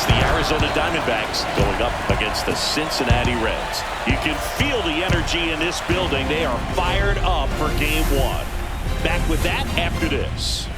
It's the Arizona Diamondbacks going up against the Cincinnati Reds. You can feel the energy in this building. They are fired up for game one. Back with that after this.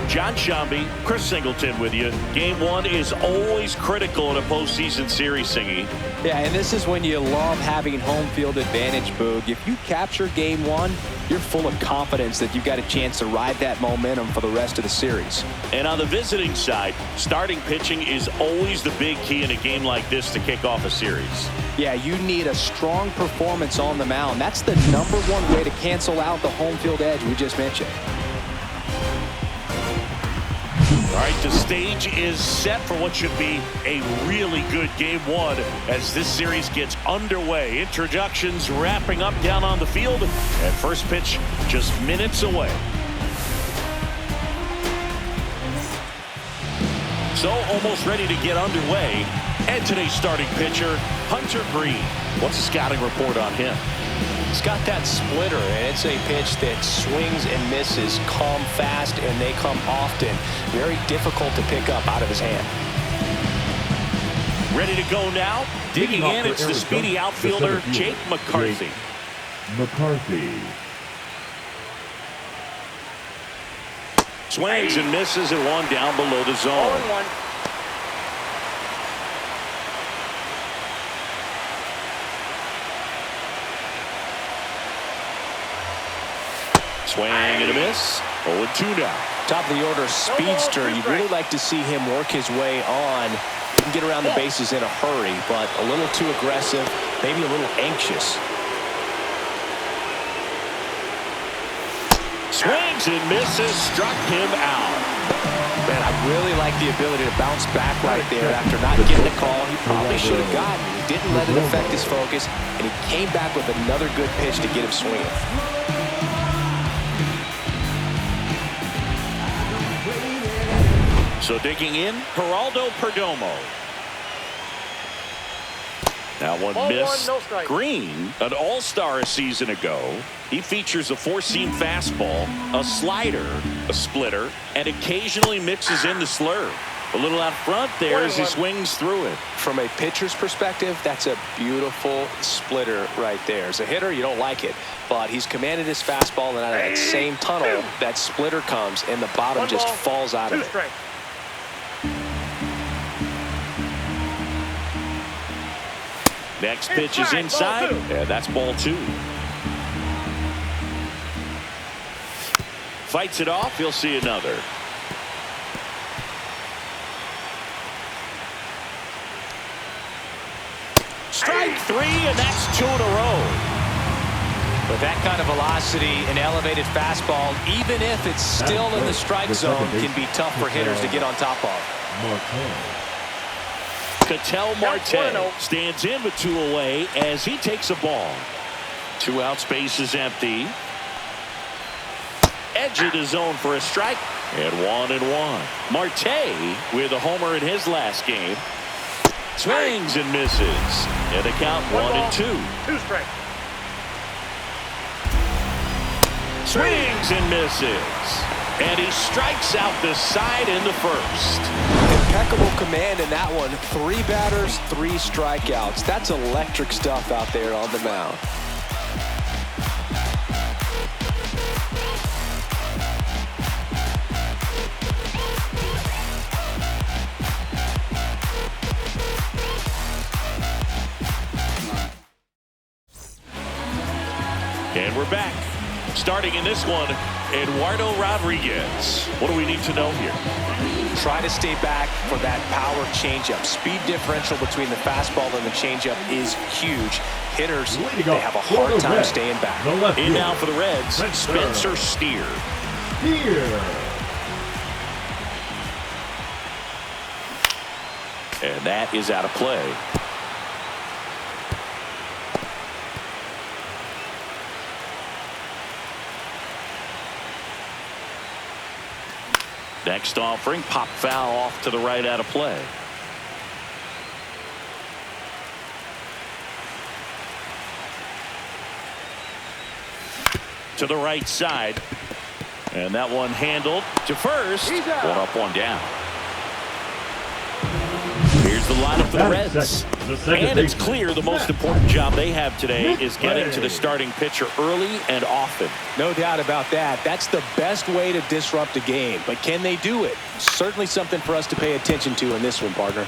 John Shambi, Chris Singleton with you. Game one is always critical in a postseason series, Singy. Yeah, and this is when you love having home field advantage, Boog. If you capture game one, you're full of confidence that you've got a chance to ride that momentum for the rest of the series. And on the visiting side, starting pitching is always the big key in a game like this to kick off a series. Yeah, you need a strong performance on the mound. That's the #1 way to cancel out the home field edge we just mentioned. All right, the stage is set for what should be a really good game one as this series gets underway. Introductions wrapping up down on the field, and first pitch just minutes away. So almost ready to get underway. And today's starting pitcher, Hunter Green. What's the scouting report on him? He's got that splitter, and it's a pitch that swings and misses, come fast, and they come often. Very difficult to pick up out of his hand. Ready to go now. Digging in, it's the speedy outfielder, Jake McCarthy. Swings and misses and one down below the zone. Swing and a miss. 0-2 now. Top of the order speedster. You'd really like to see him work his way on. He can get around the bases in a hurry, but a little too aggressive, maybe a little anxious. Swings and misses, struck him out. Man, I really like the ability to bounce back right there after not getting a call he probably should have gotten. He didn't let it affect his focus, and he came back with another good pitch to get him swinging. So digging in, Geraldo Perdomo. Now one miss. Green, an all-star a season ago. He features a four-seam fastball, a slider, a splitter, and occasionally mixes in the slurve. A little out front there as he swings through it. From a pitcher's perspective, that's a beautiful splitter right there. As a hitter, you don't like it, but he's commanded his fastball, and out of that same tunnel, that splitter comes, and the bottom just falls out of it. Next pitch is inside, and that's ball two. Fights it off, he'll see another. Strike three, and that's 2 in a row. With that kind of velocity, an elevated fastball, even if it's still in the strike zone, can be tough for hitters to get on top of. Ketel Marte stands in with 2 away as he takes a ball. 2 out, space is empty. Edge of the zone for a strike, and 1-1. Marte with a homer in his last game. Swings and misses. And the count 1-2. 2 strikes. Swings and misses. And he strikes out the side in the first. Impeccable command in that one. 3 batters, 3 strikeouts. That's electric stuff out there on the mound. And we're back. Starting in this one, Eduardo Rodriguez. What do we need to know here? Try to stay back for that power changeup. Speed differential between the fastball and the changeup is huge. Hitters, they have a hard time staying back. In now for the Reds, Spencer Steer. And that is out of play. Next offering, pop foul off to the right out of play. To the right side. And that one handled to first. One up, one down. Here's the lineup for the Reds. And it's clear the most important job they have today is getting to the starting pitcher early and often. No doubt about that. That's the best way to disrupt a game. But can they do it? Certainly something for us to pay attention to in this one, partner.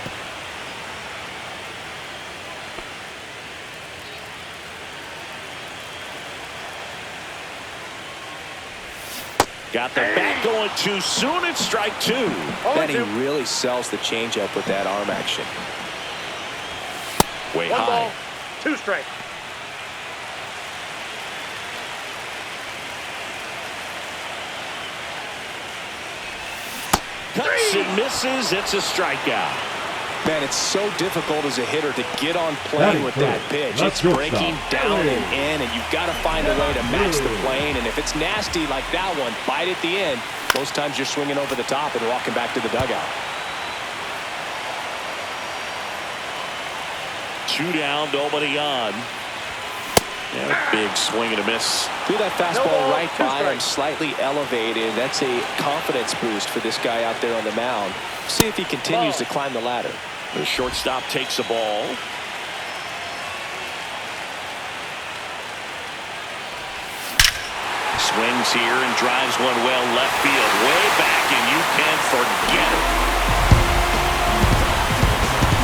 Got the bat going too soon. It's strike two. Then he really sells the changeup with that arm action. Way One high. ball, 2 strikes. Cuts and misses. It's a strikeout. Man, it's so difficult as a hitter to get on plane with that pitch. It's breaking down and in, and you've got to find a way to match the plane. And if it's nasty like that one, bite at the end, most times you're swinging over the top and walking back to the dugout. 2 down, nobody on. And a big swing and a miss. Threw that fastball right by him, slightly elevated. That's a confidence boost for this guy out there on the mound. See if he continues to climb the ladder. The shortstop takes the ball. Swings here and drives one well left field. Way back, and you can't forget it.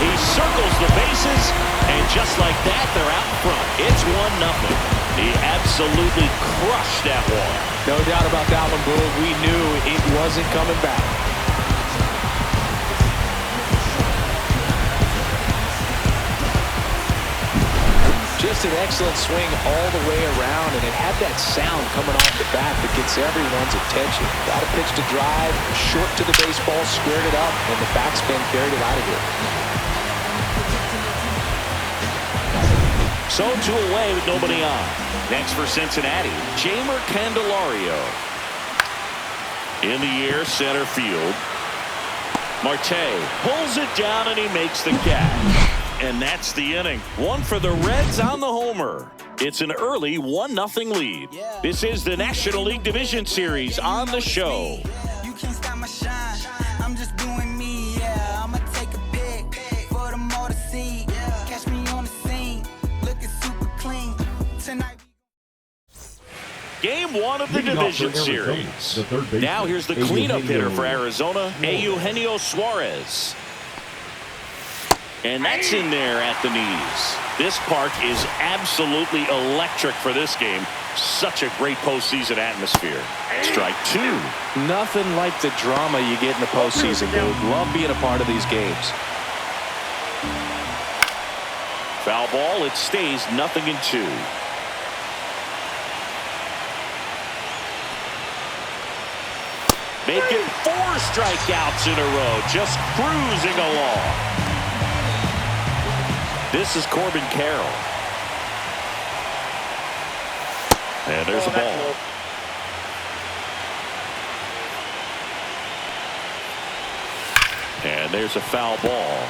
He circles the bases, and just like that, they're out front. It's 1-0. He absolutely crushed that one. No doubt about that one, Bull. We knew it wasn't coming back. Just an excellent swing all the way around, and it had that sound coming off the bat that gets everyone's attention. Got a pitch to drive, short to the baseball, squared it up, and the backspin carried it out of here. So 2 away with nobody on. Next for Cincinnati, Jeimer Candelario. In the air, center field. Marte pulls it down, and he makes the catch. And that's the inning. One for the Reds on the homer. It's an early 1-0 lead. This is the National League Division Series on the show. You can't stop my shine. I'm just doing me, yeah. I'ma take a pic for them all to see. Catch me on the scene, looking super clean. Tonight. Game 1 of the division series. Now here's the cleanup hitter for Arizona, Eugenio Suarez. And that's in there at the knees. This park is absolutely electric for this game. Such a great postseason atmosphere. Strike 2. Nothing like the drama you get in the postseason, dude. Love being a part of these games. Foul ball. It stays 0-2. Making 4 strikeouts in a row. Just cruising along. This is Corbin Carroll. And there's a ball. And there's a foul ball.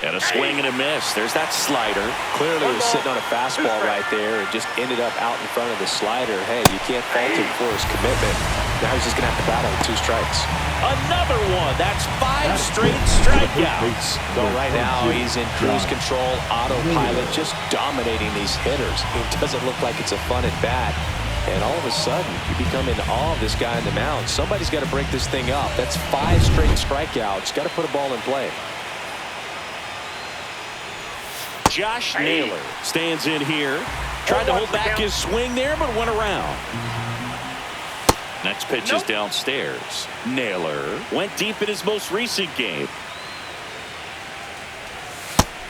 And a swing and a miss. There's that slider. Clearly he was sitting on a fastball right there and just ended up out in front of the slider. Hey, you can't fault him for his commitment. Now he's just going to have to battle with 2 strikes. Another one. That's 5 straight strikeouts. So right now he's in cruise control, autopilot, just dominating these hitters. It doesn't look like it's a fun at bat. And all of a sudden, you become in awe of this guy on the mound. Somebody's got to break this thing up. That's 5 straight strikeouts. Got to put a ball in play. Josh Naylor stands in here. Tried to hold back his swing there, but went around. Next pitch is downstairs. Naylor went deep in his most recent game.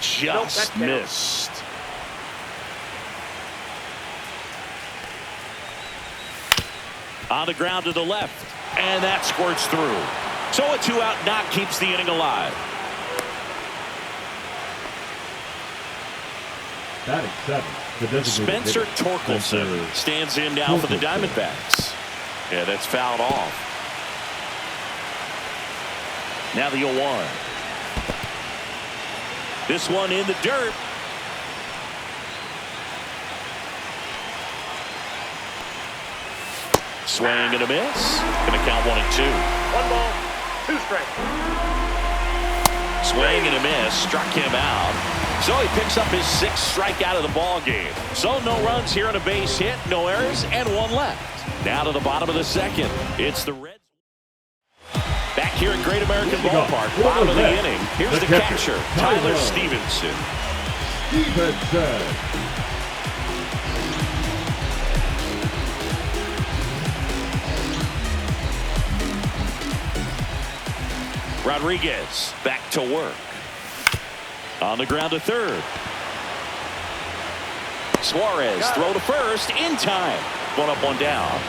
Just missed. On the ground to the left. And that squirts through. So a 2-out knock keeps the inning alive. Batting 7, Spencer Torkelson stands in now for the Diamondbacks. Yeah, that's fouled off. Now the 0-1. This one in the dirt. Swing and a miss. Going to count 1-2. 1 ball, 2 strikes. Swing and a miss. Struck him out. So he picks up his 6th strikeout of the ball game. So no runs here on a base hit, no errors, and 1 left. Now to the bottom of the 2nd. It's the Reds. Back here at Great American Ballpark, bottom of the inning. Here's the catcher, Tyler Stevenson. Rodriguez back to work. On the ground to 3rd. Suarez throw to 1st in time. 1 up, 1 down.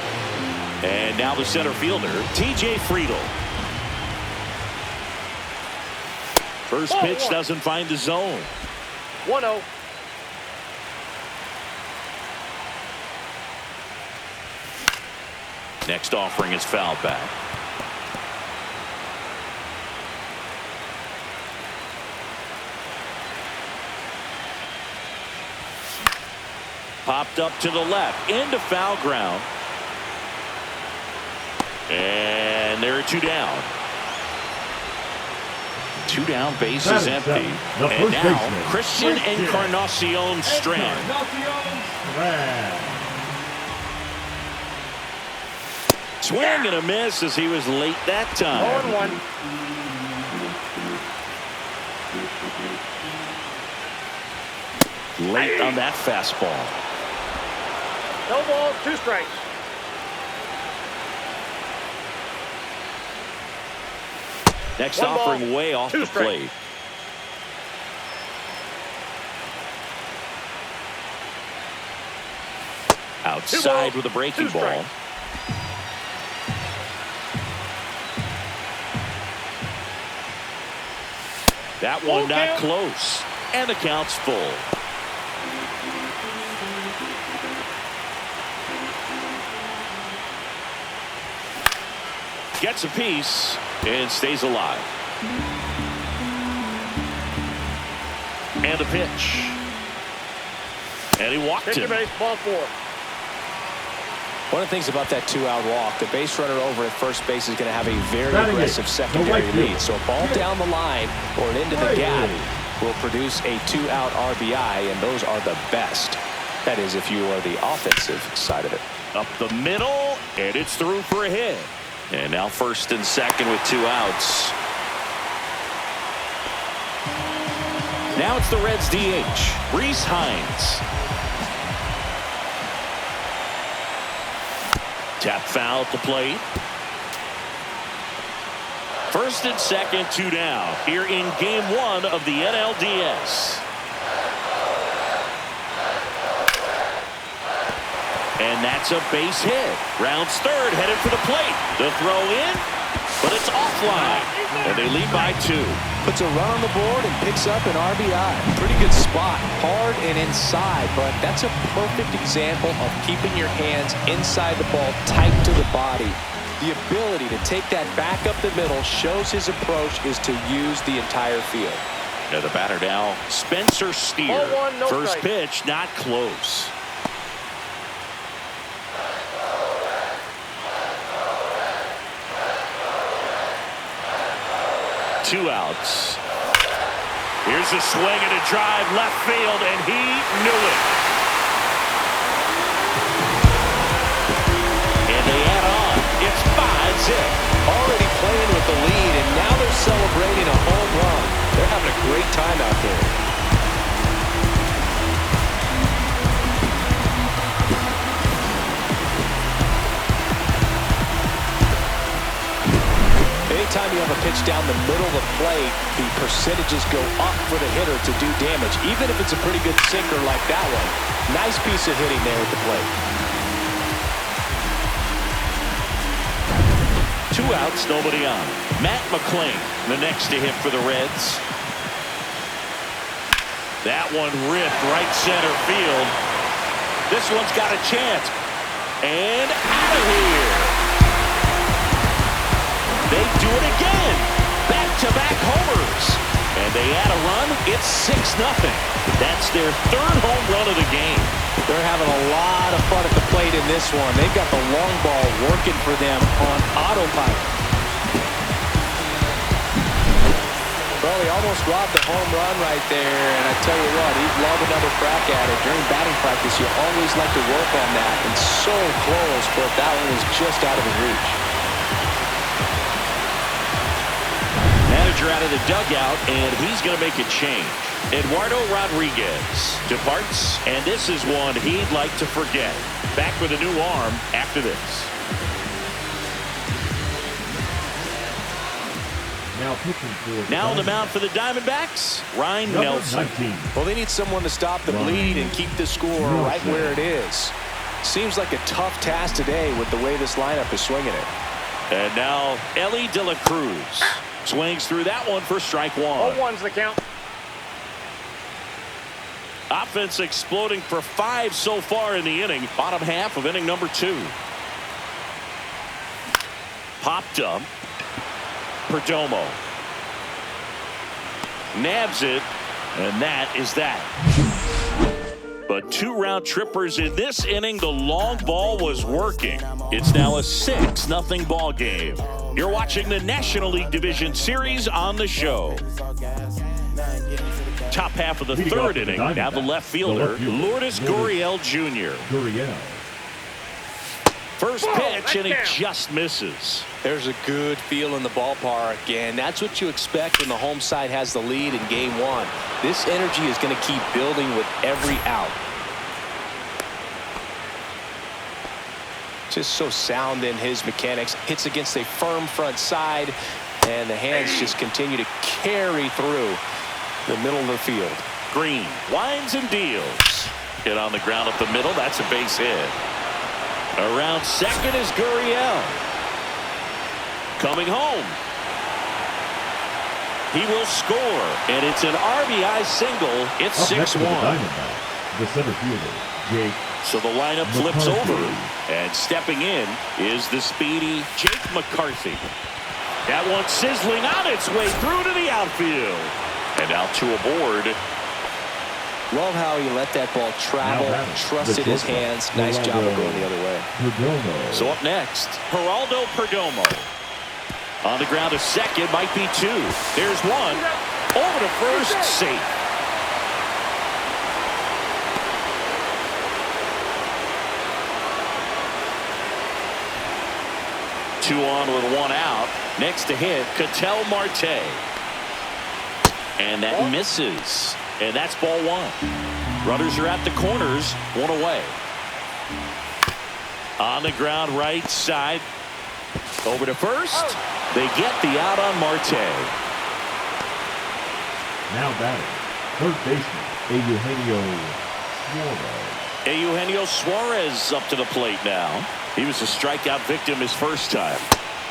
And now the center fielder, TJ Friedl. First pitch doesn't find the zone. 1-0. Next offering is fouled back. Popped up to the left into foul ground. And there are 2 down. 2 down, base is empty. And now Christian Encarnacion Strand. Swing and a miss as he was late that time. 0-1. Late on that fastball. No balls, 2 strikes. Next 1 ball, offering way off 2 the strikes. plate. Outside with a breaking ball. That one not close. And the count's full. Gets a piece and stays alive. And a pitch. And he walked him. Base, ball 4. One of the things about that 2-out walk, the base runner over at first base is going to have a very aggressive secondary lead. So a ball down the line or an into the gap will produce a 2-out RBI, and those are the best. That is, if you are the offensive side of it. Up the middle, and it's through for a hit. And now 1st and 2nd with 2 outs. Now it's the Reds DH, Reese Hines. Tap foul at the plate. 1st and 2nd, 2 down here in game 1 of the NLDS. And that's a base hit. Rounds 3rd, headed for the plate. The throw in, but it's offline. And they lead by 2. Puts a run on the board and picks up an RBI. Pretty good spot, hard and inside, but that's a perfect example of keeping your hands inside the ball, tight to the body. The ability to take that back up the middle shows his approach is to use the entire field. Now the batter now, Spencer Steer. 0-1, no First strike. pitch, not close. Two outs. Here's a swing and a drive left field, and he knew it. And they add on. It's 5-zip. Already playing with the lead, and now they're celebrating a home run. They're having a great time out there. Anytime you have a pitch down the middle of the plate, the percentages go up for the hitter to do damage, even if it's a pretty good sinker like that one. Nice piece of hitting there at the plate. 2 outs, nobody on. Matt McClain, the next to hit for the Reds. That one ripped right center field. This one's got a chance. And out of here. They do it again. Back-to-back homers. And they add a run. It's 6-0. That's their third home run of the game. They're having a lot of fun at the plate in this one. They've got the long ball working for them on autopilot. Well, he almost robbed the home run right there, and I tell you what, he'd love another crack at it. During batting practice, you always like to work on that, and so close, but that one was just out of his reach. Manager out of the dugout, and he's going to make a change. Eduardo Rodriguez departs, and this is one he'd like to forget. Back with a new arm after this. Now on the mound for the Diamondbacks, Ryan Nelson. 19. Well, they need someone to stop the bleed and keep the score right where it is. Seems like a tough task today with the way this lineup is swinging it. And now Ellie De La Cruz swings through that one for strike one. 0-1's the count. Offense exploding for 5 so far in the inning. Bottom half of inning number 2. Popped up. Perdomo nabs it, and that is that. But 2 round trippers in this inning. The long ball was working. It's now a 6-0 ball game. You're watching the National League Division Series on the show. Top half of the third inning. Now the left fielder, Lourdes Gurriel Jr. First pitch, and he just misses. There's a good feel in the ballpark, and that's what you expect when the home side has the lead in game 1. This energy is going to keep building with every out. Just so sound in his mechanics. Hits against a firm front side, and the hands just continue to carry through the middle of the field. Green winds and deals. Hit on the ground up the middle. That's a base hit. Around second is Gurriel. Coming home. He will score, and it's an RBI single. It's 6-1. The center fielder, Jake. So the lineup flips over, and stepping in is the speedy Jake McCarthy. That one sizzling on its way through to the outfield. And out to a board. Love how he let that ball travel, trusted his hands. Nice job of going the other way. So up next, Geraldo Perdomo. On the ground to second, might be 2. There's one. Over to first, safe. Two on with 1 out. Next to hit, Ketel Marte. And that misses. And that's ball 1. Runners are at the corners, 1 away. On the ground, right side. Over to first. They get the out on Marte. Now batting, third baseman, Eugenio Suarez up to the plate now. He was a strikeout victim his first time.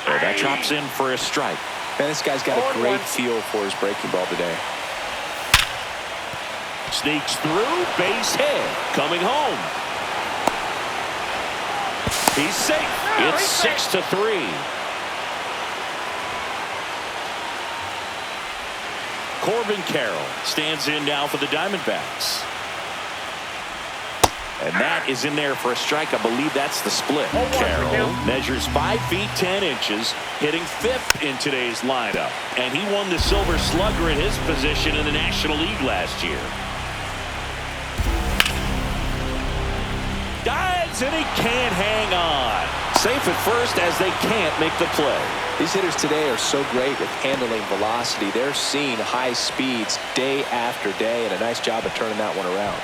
And that drops in for a strike. Man, this guy's got a great feel for his breaking ball today. Sneaks through, base hit. Coming home. He's safe. It's 6-3. Corbin Carroll stands in now for the Diamondbacks. And that is in there for a strike. I believe that's the split. Carroll measures 5 feet 10 inches, hitting 5th in today's lineup. And he won the Silver Slugger at his position in the National League last year. Dives, and he can't hang on. Safe at first as they can't make the play. These hitters today are so great with handling velocity. They're seeing high speeds day after day, and a nice job of turning that one around.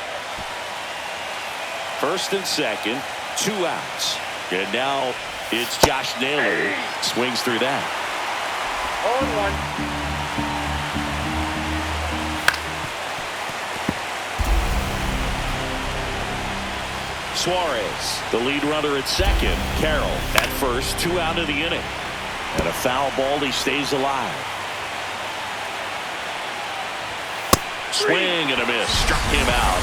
First and second, 2 outs. And now it's Josh Naylor. Swings through that. 0-1. Suarez, the lead runner at second. Carroll at first, 2 out of the inning. And a foul ball, he stays alive. Swing and a miss. Struck him out.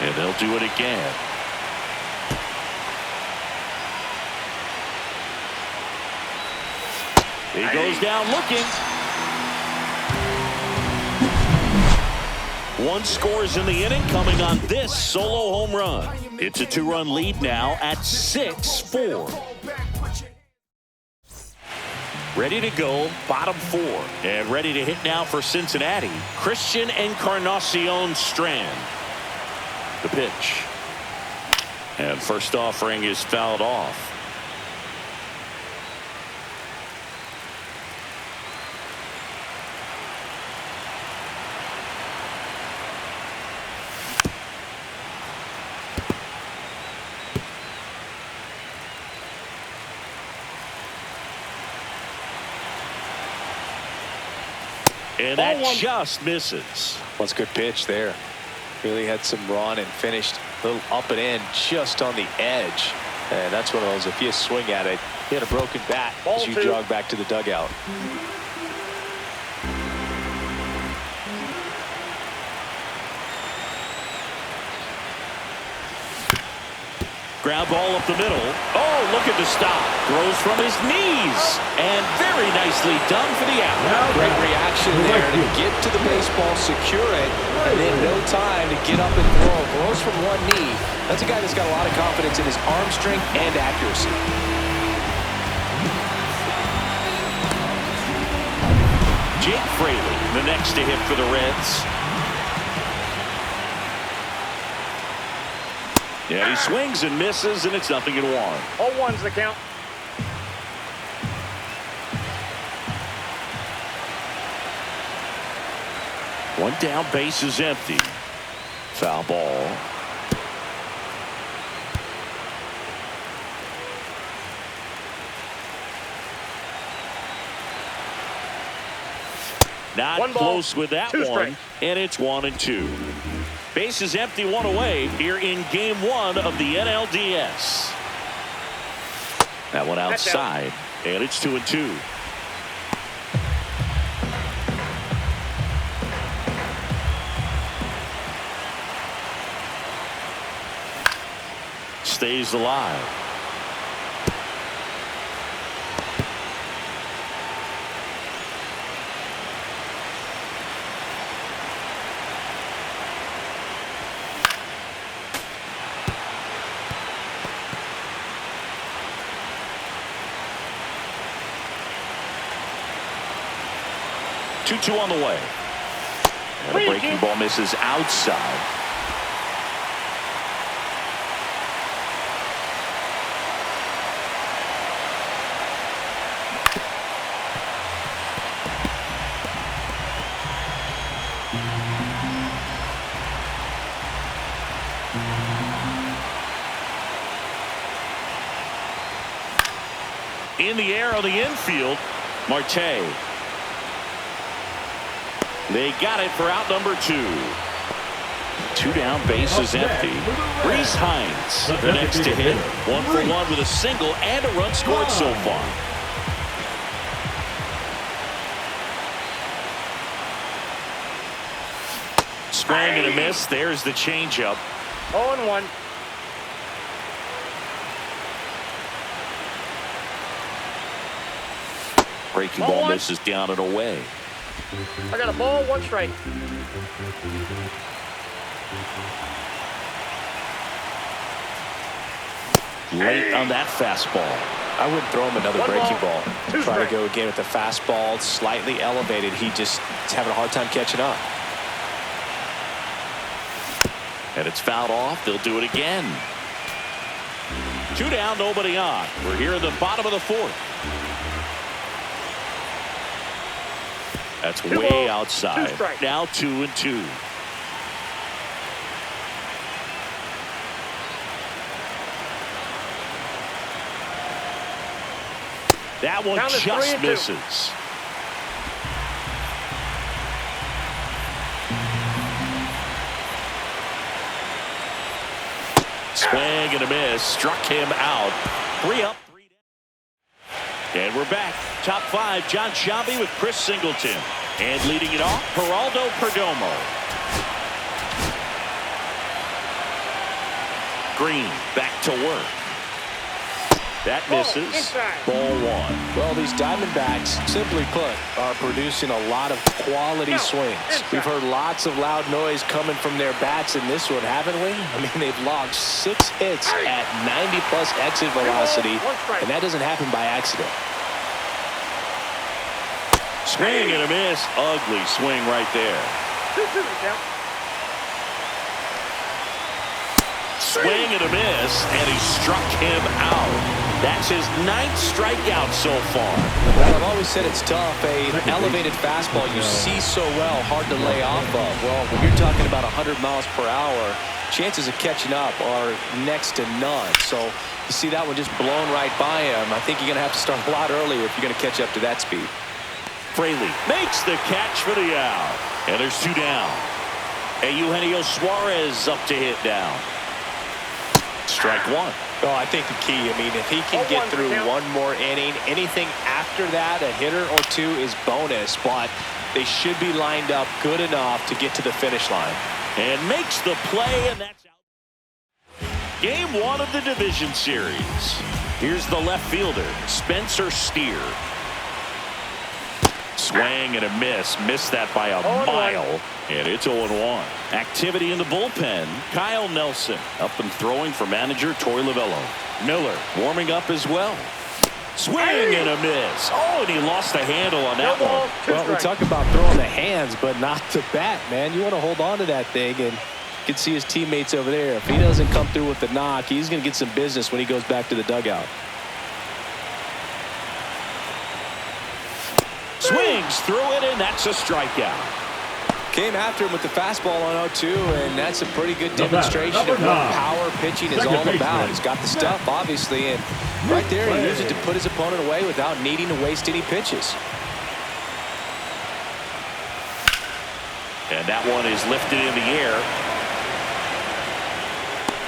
And they'll do it again. He goes down looking. One scores in the inning coming on this solo home run. It's a 2-run lead now at 6-4. Ready to go, bottom 4. And ready to hit now for Cincinnati, Christian Encarnacion Strand. The pitch. And first offering is fouled off. And that just misses. That's a good pitch there. Really had some run and finished a little up and in just on the edge. And that's one of those, if you swing at it, you had a broken bat as you jog back to the dugout. Ground ball up the middle. Oh, look at the stop. Throws from his knees. And very nicely done for the out. Great reaction there to get to the baseball, secure it, and then no time to get up and throw. Throws from one knee. That's a guy that's got a lot of confidence in his arm strength and accuracy. Jake Fraley, the next to hit for the Reds. Yeah, he swings and misses, and it's 0-1. 0-1's the count. One down, base is empty. Foul ball. Not close with that one, and it's 1-2. Base is empty, one away here in game 1 of the NLDS. That one outside, and it's 2-2. Stays alive. Two on the way. And a breaking ball misses outside. In the air on the infield, Marte. They got it for out number 2. 2 down, base is empty. Reese Hines, the next to hit. 1 for 1 with a single and a run scored so far. Swing and a miss. There's the changeup. 0-1. Breaking ball misses down and away. I got a ball, 1 strike. Late on that fastball. I wouldn't throw him another breaking ball. Try strike. to go again with the fastball, slightly elevated. He just is having a hard time catching up. And it's fouled off. They'll do it again. 2 down, nobody on. We're here in the bottom of the 4th. That's way outside. Now 2-2. That one just misses. Swing and a miss. Struck him out. 3 up, 3 down. And we're back. Top 5, John Sciambi with Chris Singleton. And leading it off, Geraldo Perdomo. screen. Back to work. That misses. Ball one. Well, these Diamondbacks, simply put, are producing a lot of quality swings. We've heard lots of loud noise coming from their bats in this one, haven't we? I mean, they've logged 6 hits at 90-plus exit velocity, and that doesn't happen by accident. Swing and a miss. Ugly swing right there. Swing and a miss, and he struck him out. That's his 9th strikeout so far. Well, I've always said it's tough. An elevated fastball you see so well, hard to lay off of. Well, when you're talking about 100 miles per hour, chances of catching up are next to none. So you see that one just blown right by him. I think you're going to have to start a lot earlier if you're going to catch up to that speed. Fraley makes the catch for the out. And there's 2 down. And Eugenio Suarez up to hit down. Strike 1. Oh, I think the key, I mean, if he can get through one more inning, anything after that, a hitter or 2 is bonus, but they should be lined up good enough to get to the finish line. And makes the play, and that's out. Game 1 of the division series. Here's the left fielder, Spencer Steer. Swing and a miss. Missed that by a mile. And it's 0-1. Activity in the bullpen. Kyle Nelson up and throwing for manager Torey Lovullo. Miller warming up as well. Swing and a miss. Oh, and he lost the handle on that one. Well, we talk about throwing the hands, but not the bat, man. You want to hold on to that thing, and you can see his teammates over there. If he doesn't come through with the knock, he's going to get some business when he goes back to the dugout. Swings through it, and that's a strikeout. Came after him with the fastball on 0-2, and that's a pretty good demonstration of what power pitching is all about. He's got the stuff, obviously, and right there he used it to put his opponent away without needing to waste any pitches. And that one is lifted in the air.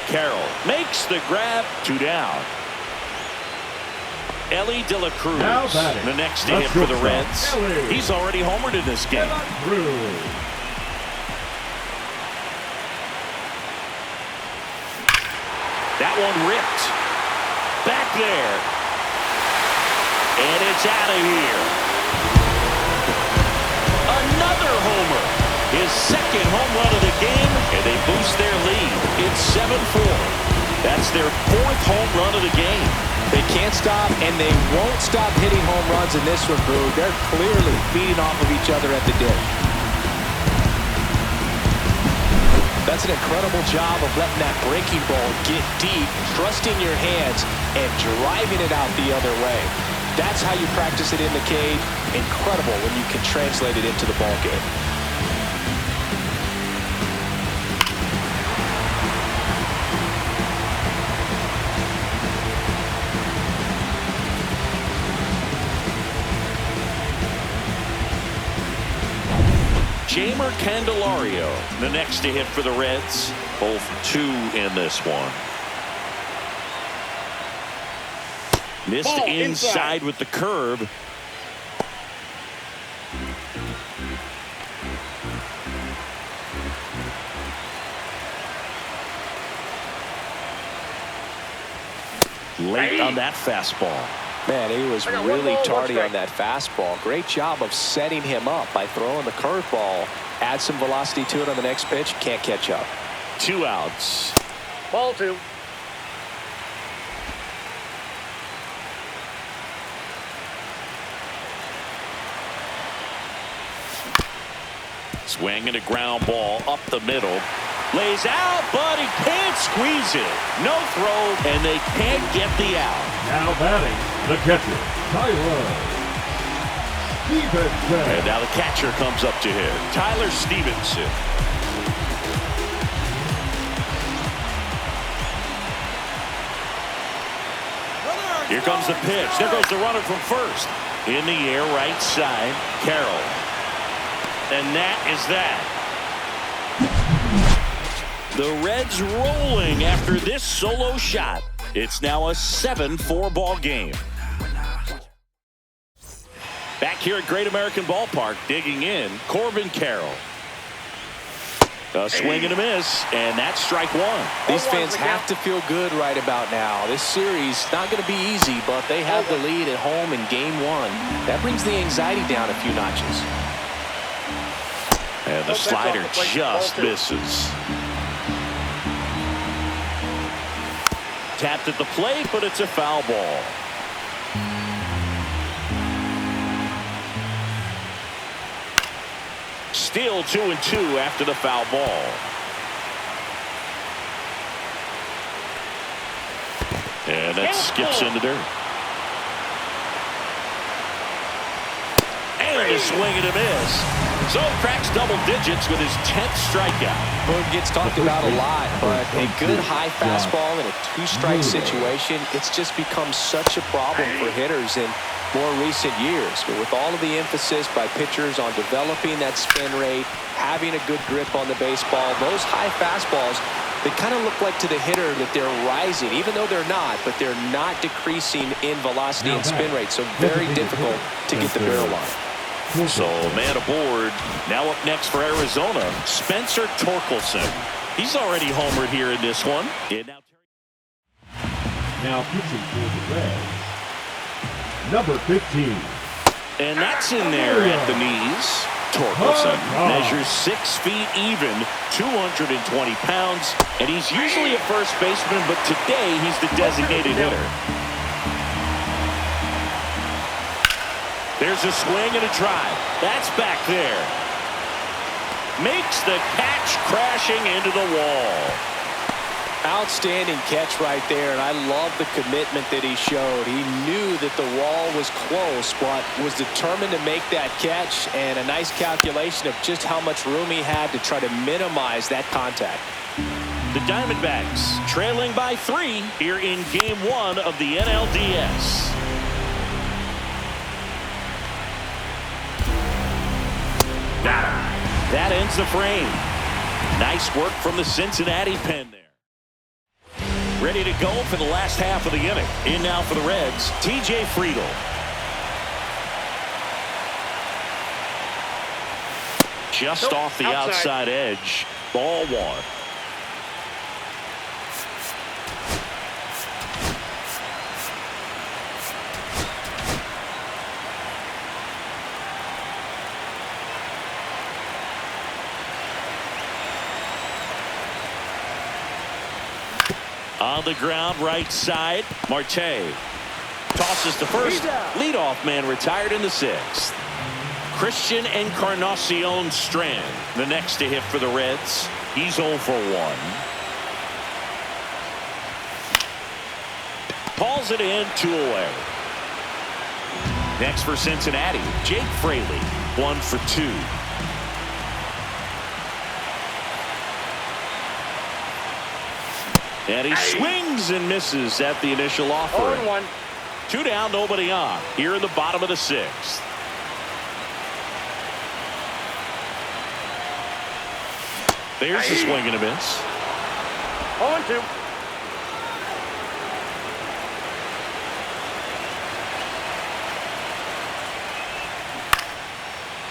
Carroll makes the grab. 2 down. Ellie De La Cruz, the next to hit for the Reds. He's already homered in this game. That one ripped. Back there. And it's out of here. Another homer. His 2nd home run of the game, and they boost their lead. It's 7-4. That's their 4th home run of the game. They can't stop, and they won't stop hitting home runs in this one, Boo. They're clearly feeding off of each other at the dip. That's an incredible job of letting that breaking ball get deep, trusting your hands, and driving it out the other way. That's how you practice it in the cage. Incredible when you can translate it into the ball game. Jamer Candelario, the next to hit for the Reds. Both 2 in this one. Missed inside with the curve. Late on that fastball. Man, he was really tardy on that fastball. Great job of setting him up by throwing the curveball. Add some velocity to it on the next pitch. Can't catch up. 2 outs. Ball 2. Swing and a ground ball up the middle. Lays out, but he can't squeeze it. No throw, and they can't get the out. Now batting, the catcher, Tyler Stevenson. And now the catcher comes up to hit. Tyler Stevenson. Here comes the pitch. There goes the runner from first. In the air, right side, Carroll. And that is that. The Reds rolling after this solo shot. It's now a 7-4 ball game. Back here at Great American Ballpark, digging in, Corbin Carroll. A swing and a miss, and that's strike one. These fans have to feel good right about now. This series not going to be easy, but they have the lead at home in game one. That brings the anxiety down a few notches. And the slider just misses. Tapped at the plate, but it's a foul ball. Still 2-2 after the foul ball. And that skips in the dirt. And a swing and a miss. So cracks double digits with his 10th strikeout. Well, it gets talked about a lot, but a good high fastball in a two-strike situation, it's just become such a problem for hitters in more recent years. But with all of the emphasis by pitchers on developing that spin rate, having a good grip on the baseball, those high fastballs, they kind of look like to the hitter that they're rising, even though they're not, but they're not decreasing in velocity and spin rate. So very difficult to get the barrel on. So man aboard. Now up next for Arizona, Spencer Torkelson. He's already homered here in this one. Now pitching for the Reds, number 15. And that's in there at the knees. Torkelson measures 6 feet even, 220 pounds, and he's usually a first baseman, but today he's the designated hitter. There's a swing and a drive. That's back there. Makes the catch, crashing into the wall. Outstanding catch right there, and I love the commitment that he showed. He knew that the wall was close, but was determined to make that catch, and a nice calculation of just how much room he had to try to minimize that contact. The Diamondbacks trailing by 3 here in Game 1 of the NLDS. That ends the frame. Nice work from the Cincinnati pen there. Ready to go for the last half of the inning. In now for the Reds, TJ Friedl. Just off the outside edge. Ball one. On the ground, right side, Marte tosses to first. Leadoff man retired in the 6th. Christian Encarnacion Strand, the next to hit for the Reds. He's 0 for 1. Pulls it in, 2 away. Next for Cincinnati, Jake Fraley, 1 for 2. And he swings and misses at the initial offering. 0-1. 2 down, nobody on. Here in the bottom of the 6th. There's a swing and a miss. 0-2.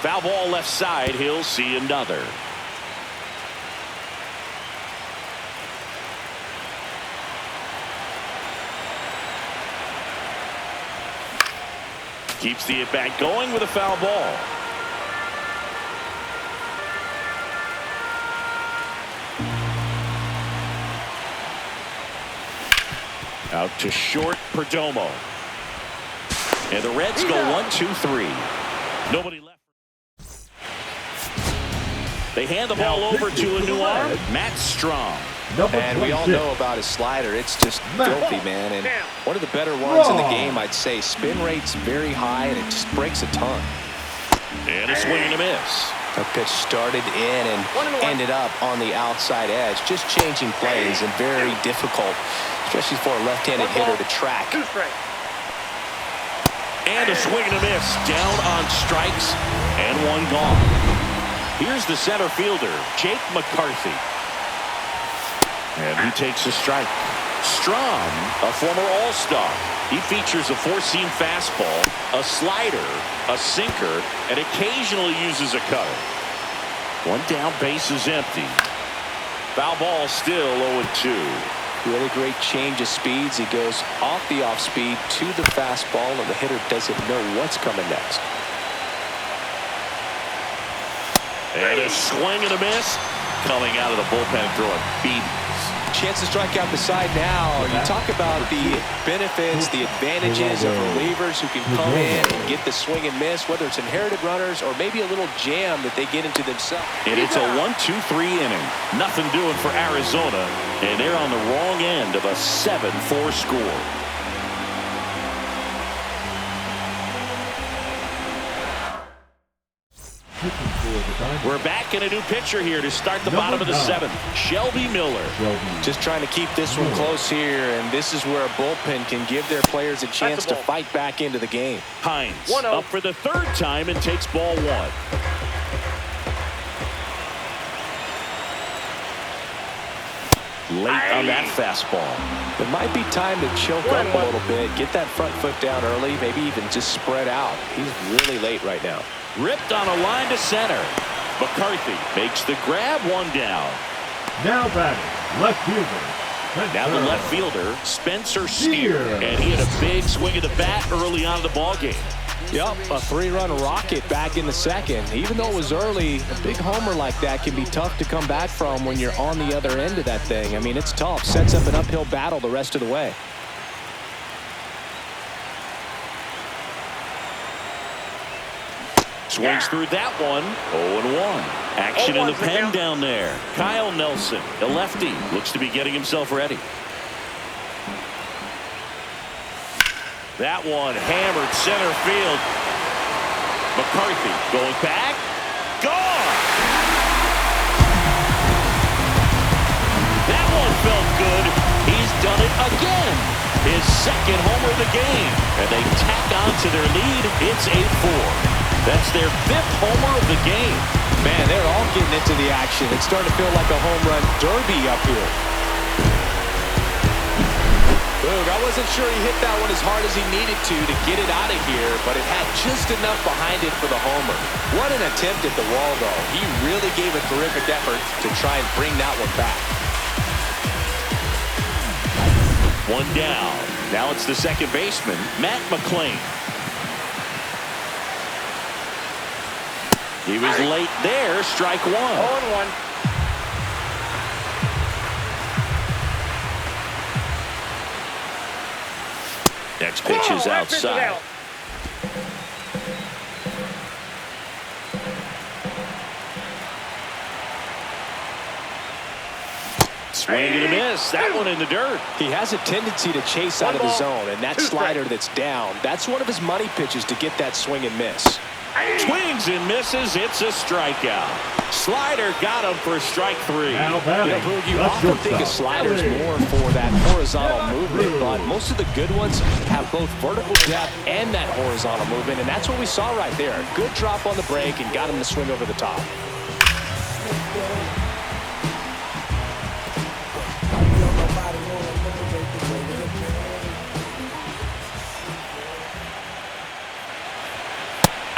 Foul ball left side. He'll see another. Keeps the at-bat going with a foul ball. Out to short, Perdomo. And the Reds go 1-2-3. Nobody left. They hand the ball over to a new arm, Matt Strom. And we all know about his slider. It's just filthy, man. And one of the better ones in the game, I'd say. Spin rate's very high, and it just breaks a ton. And a swing and a miss. The pitch started in and ended up on the outside edge. Just changing plays and very difficult, especially for a left-handed hitter to track. And a swing and a miss. Down on strikes and 1 gone. Here's the center fielder, Jake McCarthy. And he takes a strike. Strom, a former All-Star. He features a 4-seam fastball, a slider, a sinker, and occasionally uses a cutter. 1 down, base is empty. Foul ball, still 0-2. Really great change of speeds. He goes off the off speed to the fastball, and the hitter doesn't know what's coming next. And a swing and a miss. Coming out of the bullpen throwing beats. Chance to strike out the side now. You talk about the benefits, the advantages of relievers who can come in and get the swing and miss, whether it's inherited runners or maybe a little jam that they get into themselves. And it's a 1-2-3 inning. Nothing doing for Arizona, and they're on the wrong end of a 7-4 score. We're back in a new pitcher here to start the bottom of the 7th. Shelby Miller. Just trying to keep this one close here, and this is where a bullpen can give their players a chance to fight back into the game. Hines up for the 3rd time and takes ball 1. Late on that fastball. It might be time to choke up a little bit, get that front foot down early, maybe even just spread out. He's really late right now. Ripped on a line to center. McCarthy makes the grab, 1 down. Now batting, left fielder. Now the left fielder, Spencer Steer. And he had a big swing of the bat early on in the ballgame. Yep, a 3-run rocket back in the 2nd. Even though it was early, a big homer like that can be tough to come back from when you're on the other end of that thing. I mean, it's tough. Sets up an uphill battle the rest of the way. Swings through that one. 0-1. Action in the pen down there. Kyle Nelson, the lefty, looks to be getting himself ready. That one hammered center field. McCarthy going back. Gone! That one felt good. He's done it again. His 2nd homer of the game. And they tack on to their lead. It's 8-4. That's their 5th homer of the game. Man, they're all getting into the action. It's starting to feel like a home run derby up here. Boog, I wasn't sure he hit that one as hard as he needed to get it out of here, but it had just enough behind it for the homer. What an attempt at the wall, though. He really gave a terrific effort to try and bring that one back. 1 down. Now it's the 2nd baseman, Matt McClain. He was late there, strike 1. 0-1. Next pitch is outside. Swing and a miss. That one in the dirt. He has a tendency to chase out of the zone, and that slider that's down, that's one of his money pitches to get that swing and miss. Swings and misses. It's a strikeout. Slider got him for strike 3. You often think of sliders more for that horizontal movement, but most of the good ones have both vertical depth and that horizontal movement, and that's what we saw right there. Good drop on the break and got him to swing over the top.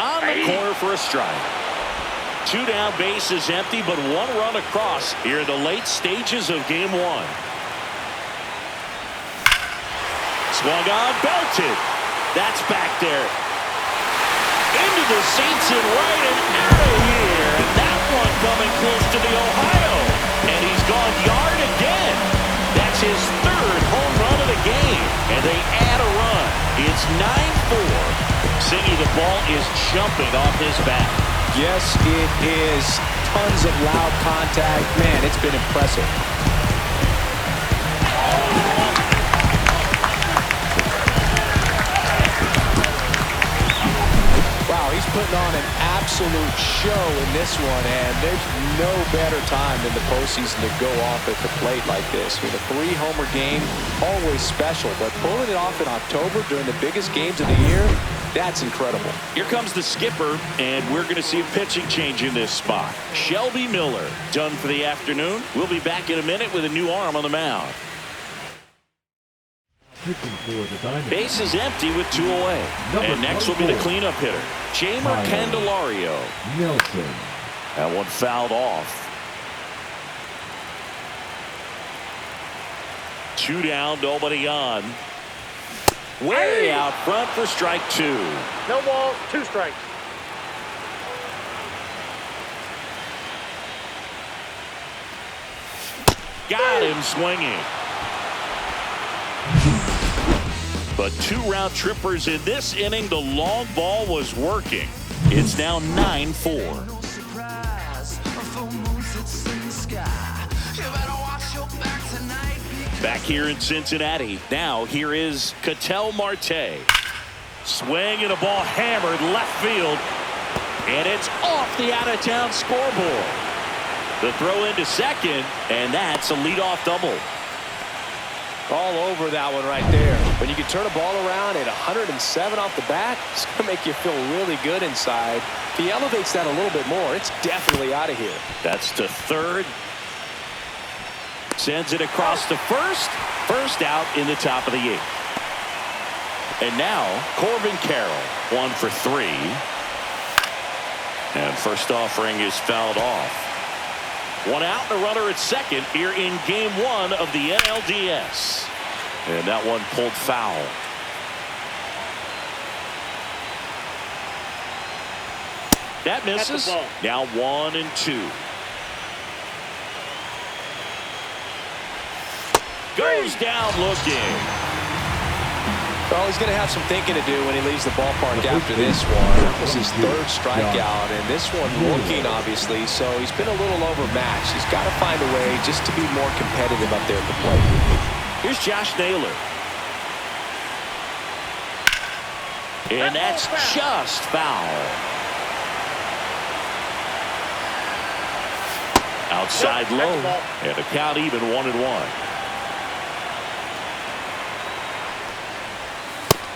On the corner for a strike. 2 down, bases empty, but 1 run across here in the late stages of game 1. Swung on, belted. That's back there. Into the seats and right and out of here. And that one coming close to the Ohio. And he's gone yard again. That's his 3rd home run of the game. And they add a run. It's 9-4. Siggy, the ball is jumping off his bat. Yes, it is. Tons of loud contact. Man, it's been impressive. Wow, he's putting on an absolute show in this one, and there's no better time than the postseason to go off at the plate like this. I mean, a 3-homer game, always special, but pulling it off in October during the biggest games of the year, that's incredible. Here comes the skipper, and we're going to see a pitching change in this spot. Shelby Miller done for the afternoon. We'll be back in a minute with a new arm on the mound. Base is empty with 2 away. And next will be the cleanup hitter, Jamer Candelario. Nelson. That one fouled off. 2 down, nobody on. Way out front for strike 2. No balls, 2 strikes. Got him swinging. But 2 round trippers in this inning. The long ball was working. It's now 9-4. Back here in Cincinnati. Now here is Ketel Marte. Swing and a ball hammered left field. And it's off the out-of-town scoreboard. The throw into second, and that's a leadoff double. All over that one right there. When you can turn a ball around at 107 off the bat, it's going to make you feel really good inside. If he elevates that a little bit more, it's definitely out of here. That's to third. Sends it across to first. First out in the top of the 8th. And now Corbin Carroll, 1 for 3. And first offering is fouled off. 1 out and a runner at second here in game 1 of the NLDS. And that one pulled foul. That misses. Now 1-2. Goes down looking. Well, he's going to have some thinking to do when he leaves the ballpark after this one. That was his 3rd strikeout, and this one looking, obviously, so he's been a little overmatched. He's got to find a way just to be more competitive up there at the plate. Here's Josh Naylor. And that's just foul. Outside low, and the count even 1-1.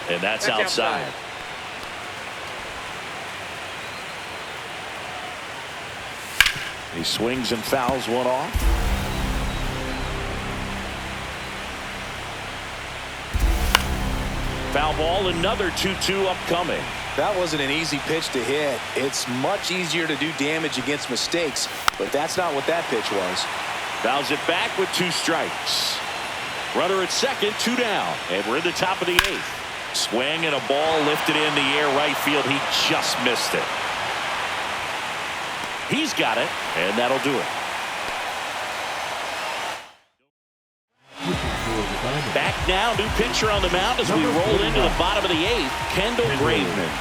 And that's outside. He swings and fouls one off. Foul ball, another 2-2 upcoming. That wasn't an easy pitch to hit. It's much easier to do damage against mistakes, but that's not what that pitch was. Fouls it back with 2 strikes. Runner at second, 2 down, and we're in the top of the 8th. Swing and a ball lifted in the air right field. He just missed it. He's got it, and that'll do it. Back now, new pitcher on the mound as we roll into the bottom of the 8th. Kendall Graveman.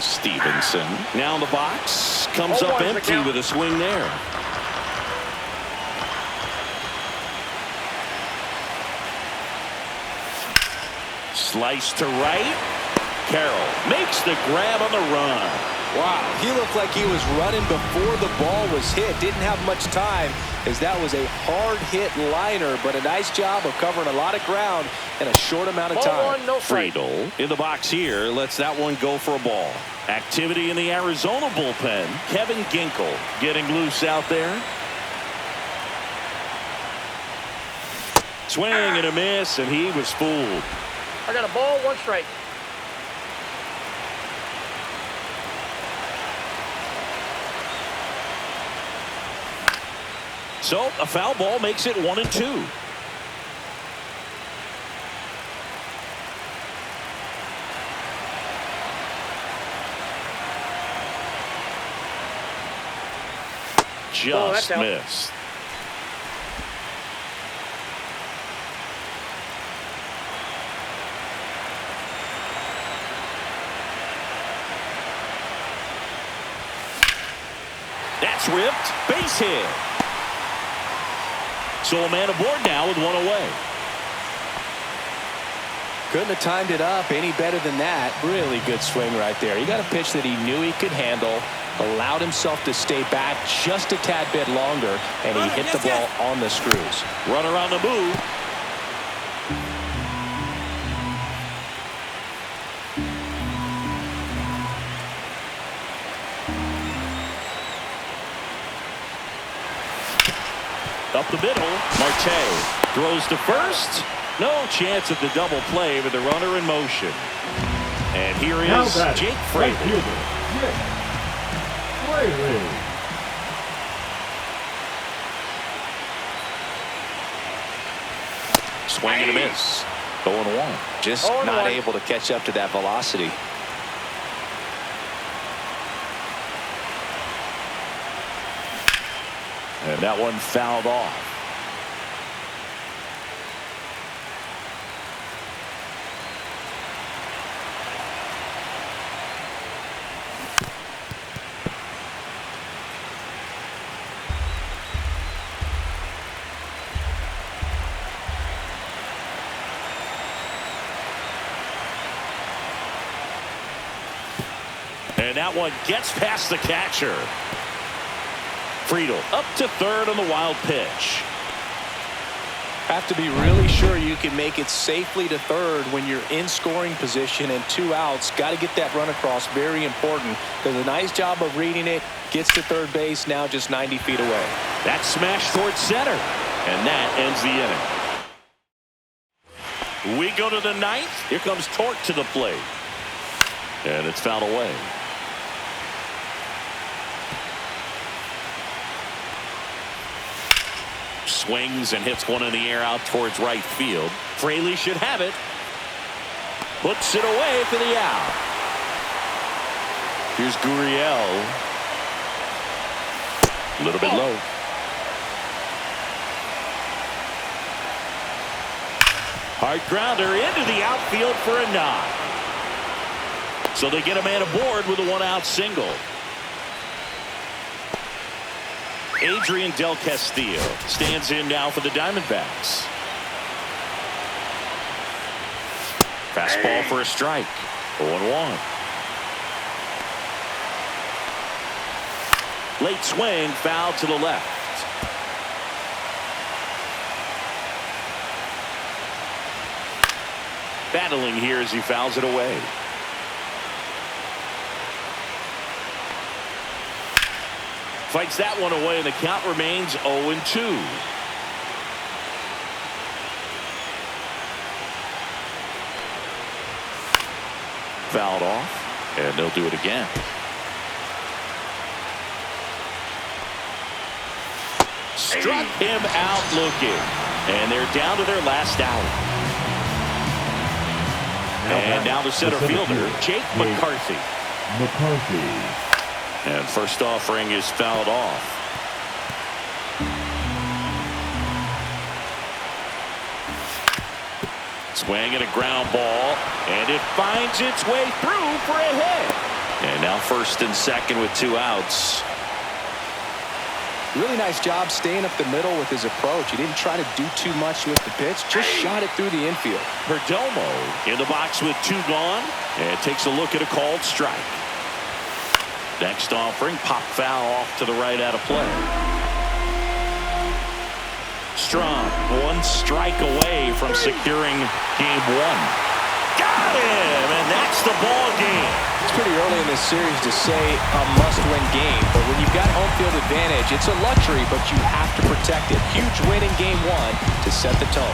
Stevenson now in the box. Comes up empty with a swing there. Slice to right. Carroll makes the grab on the run. Wow, he looked like he was running before the ball was hit. Didn't have much time, as that was a hard hit liner, but a nice job of covering a lot of ground in a short amount of time. Friedel in the box here lets that one go for a ball. Activity in the Arizona bullpen. Kevin Ginkel getting loose out there. Swing and a miss, and he was fooled. I got a ball, 1 strike. So a foul ball makes it 1-2. Just missed. That's ripped. Base hit. So a man aboard now with 1 away. Couldn't have timed it up any better than that. Really good swing right there. He got a pitch that he knew he could handle, allowed himself to stay back just a tad bit longer, and he hit the ball on the screws. Runner on the move. Up the middle, Marte throws to first. No chance at the double play with the runner in motion. And here is Jake Fraley. Swing and a miss. 0-1. Just not able to catch up to that velocity. And that one fouled off. And that one gets past the catcher. Friedel up to third on the wild pitch. Have to be really sure you can make it safely to third when you're in scoring position and 2 outs. Got to get that run across. Very important. Does a nice job of reading it. Gets to third base. Now just 90 feet away. That smash towards center. And that ends the inning. We go to the ninth. Here comes Torque to the plate. And it's fouled away. Swings and hits one in the air out towards right field. Fraley should have it. Puts it away for the out. Here's Gurriel. A little bit low. Hard grounder into the outfield for a knock. So they get a man aboard with a 1-out single. Adrian Del Castillo stands in now for the Diamondbacks. Fastball for a strike. 0-1. Late swing, foul to the left. Battling here as he fouls it away. Fights that one away, and the count remains 0-2. Fouled off, and they'll do it again. Struck him out looking, and they're down to their last out. And now the center fielder, Jake McCarthy. And first offering is fouled off. Swing and a ground ball, and it finds its way through for a hit. And now first and second with 2 outs. Really nice job staying up the middle with his approach. He didn't try to do too much with the pitch, just shot it through the infield. Perdomo in the box with 2 gone, and takes a look at a called strike. Next offering, pop foul off to the right out of play. Strong, 1 strike away from securing game 1. Got him, and that's the ball game. It's pretty early in this series to say a must-win game, but when you've got home field advantage, it's a luxury, but you have to protect it. Huge win in game 1 to set the tone.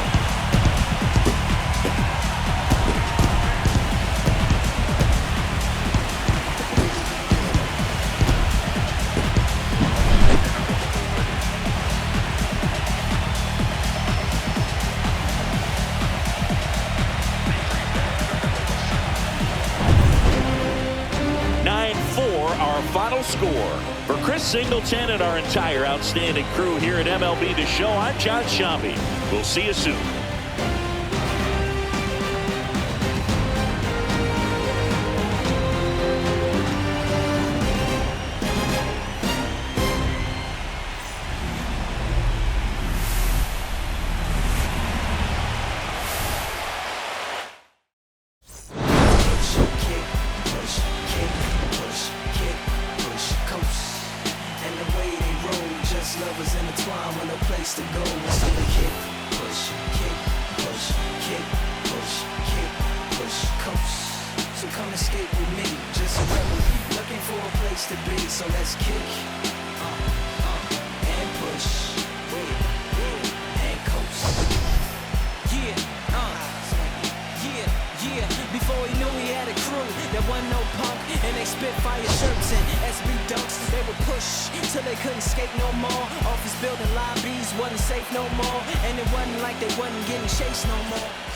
9-4 our final score. For Chris Singleton and our entire outstanding crew here at MLB The Show, I'm John Shambi. We'll see you soon. Lovers intertwined with no place to go. So they kick, push, kick, push, kick, push, kick, push, coast. So come escape with me, just a rebel, looking for a place to be. So let's kick, and push, and coast. Yeah. Before he knew he had a crew, there wasn't no punk, and they spit fire shirts and SB dunks. They would push till they couldn't skate no more. Off office building lobbies wasn't safe no more. And it wasn't like they wasn't getting chased no more.